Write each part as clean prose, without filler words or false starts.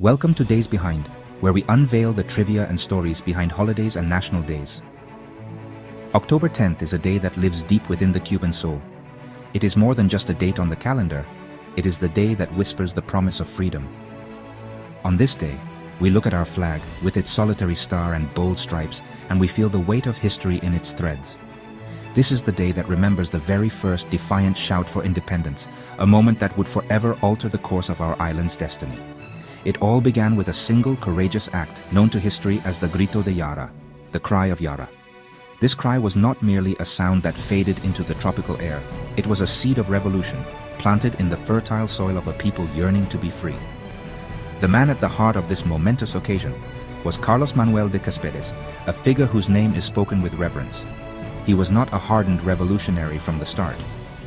Welcome to Days Behind, where we unveil the trivia and stories behind holidays and national days. October 10th is a day that lives deep within the Cuban soul. It is more than just a date on the calendar, it is the day that whispers the promise of freedom. On this day, we look at our flag with its solitary star and bold stripes, and we feel the weight of history in its threads. This is the day that remembers the very first defiant shout for independence, a moment that would forever alter the course of our island's destiny. It all began with a single courageous act known to history as the Grito de Yara, the cry of Yara. This cry was not merely a sound that faded into the tropical air, it was a seed of revolution, planted in the fertile soil of a people yearning to be free. The man at the heart of this momentous occasion was Carlos Manuel de Céspedes, a figure whose name is spoken with reverence. He was not a hardened revolutionary from the start,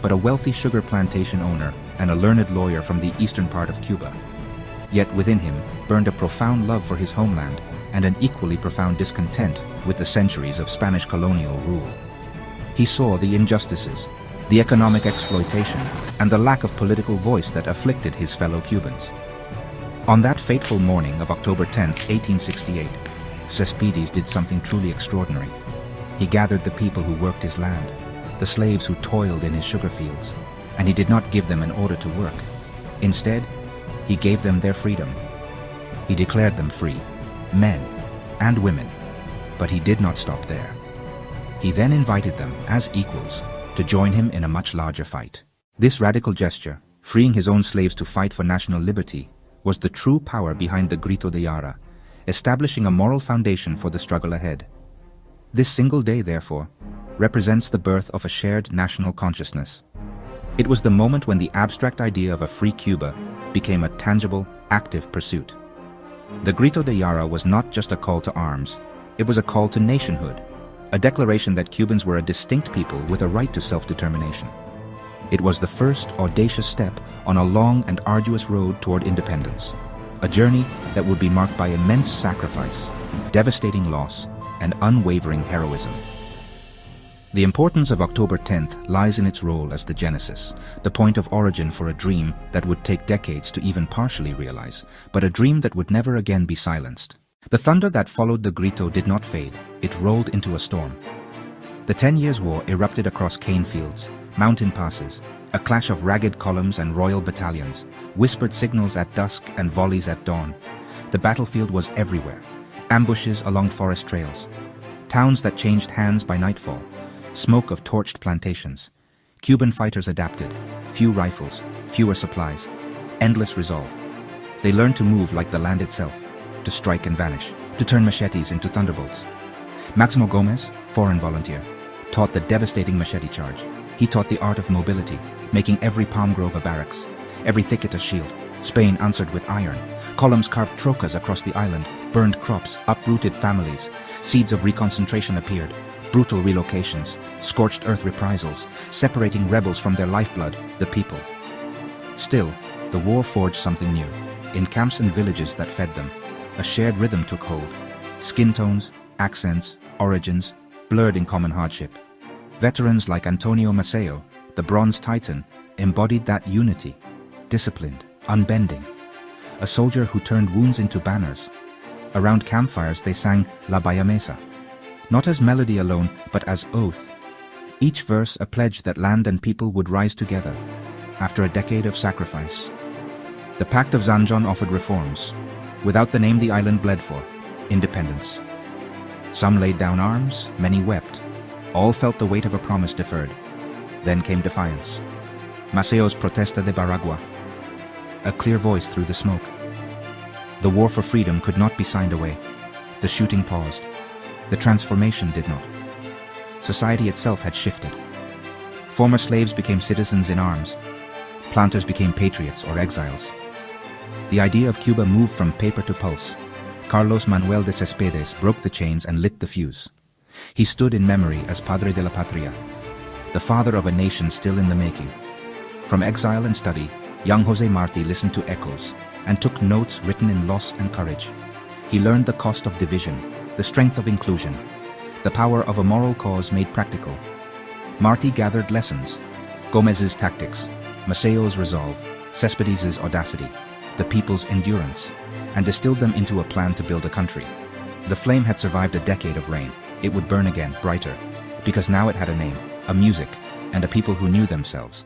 but a wealthy sugar plantation owner and a learned lawyer from the eastern part of Cuba. Yet within him burned a profound love for his homeland and an equally profound discontent with the centuries of Spanish colonial rule. He saw the injustices, the economic exploitation, and the lack of political voice that afflicted his fellow Cubans. On that fateful morning of October 10, 1868, Céspedes did something truly extraordinary. He gathered the people who worked his land, the slaves who toiled in his sugar fields, and he did not give them an order to work. Instead, he gave them their freedom. He declared them free, men and women, but he did not stop there. He then invited them, as equals, to join him in a much larger fight. This radical gesture, freeing his own slaves to fight for national liberty, was the true power behind the Grito de Yara, establishing a moral foundation for the struggle ahead. This single day, therefore, represents the birth of a shared national consciousness. It was the moment when the abstract idea of a free Cuba became a tangible, active pursuit. The Grito de Yara was not just a call to arms, it was a call to nationhood, a declaration that Cubans were a distinct people with a right to self-determination. It was the first audacious step on a long and arduous road toward independence, a journey that would be marked by immense sacrifice, devastating loss, and unwavering heroism. The importance of October 10th lies in its role as the genesis, the point of origin for a dream that would take decades to even partially realize, but a dream that would never again be silenced. The thunder that followed the Grito did not fade, it rolled into a storm. The 10 Years' War erupted across cane fields, mountain passes, a clash of ragged columns and royal battalions, whispered signals at dusk and volleys at dawn. The battlefield was everywhere, ambushes along forest trails, towns that changed hands by nightfall, smoke of torched plantations. Cuban fighters adapted, few rifles, fewer supplies, endless resolve. They learned to move like the land itself, to strike and vanish, to turn machetes into thunderbolts. Máximo Gómez, foreign volunteer, taught the devastating machete charge. He taught the art of mobility, making every palm grove a barracks, every thicket a shield. Spain answered with iron. Columns carved trocas across the island, burned crops, uprooted families. Seeds of reconcentration appeared. Brutal relocations, scorched earth reprisals, separating rebels from their lifeblood, the people. Still, the war forged something new. In camps and villages that fed them, a shared rhythm took hold. Skin tones, accents, origins, blurred in common hardship. Veterans like Antonio Maceo, the Bronze Titan, embodied that unity, disciplined, unbending. A soldier who turned wounds into banners. Around campfires they sang La Bayamesa, not as melody alone, but as oath. Each verse a pledge that land and people would rise together, after a decade of sacrifice. The Pact of Zanjan offered reforms, without the name the island bled for, independence. Some laid down arms, many wept. All felt the weight of a promise deferred. Then came defiance. Maceo's Protesta de Baragua, a clear voice through the smoke. The war for freedom could not be signed away. The shooting paused. The transformation did not. Society itself had shifted. Former slaves became citizens in arms. Planters became patriots or exiles. The idea of Cuba moved from paper to pulse. Carlos Manuel de Céspedes broke the chains and lit the fuse. He stood in memory as Padre de la Patria, the father of a nation still in the making. From exile and study, young José Martí listened to echoes and took notes written in loss and courage. He learned the cost of division, the strength of inclusion, the power of a moral cause made practical. Martí gathered lessons, Gómez's tactics, Maceo's resolve, Céspedes' audacity, the people's endurance, and distilled them into a plan to build a country. The flame had survived a decade of rain. It would burn again, brighter, because now it had a name, a music, and a people who knew themselves.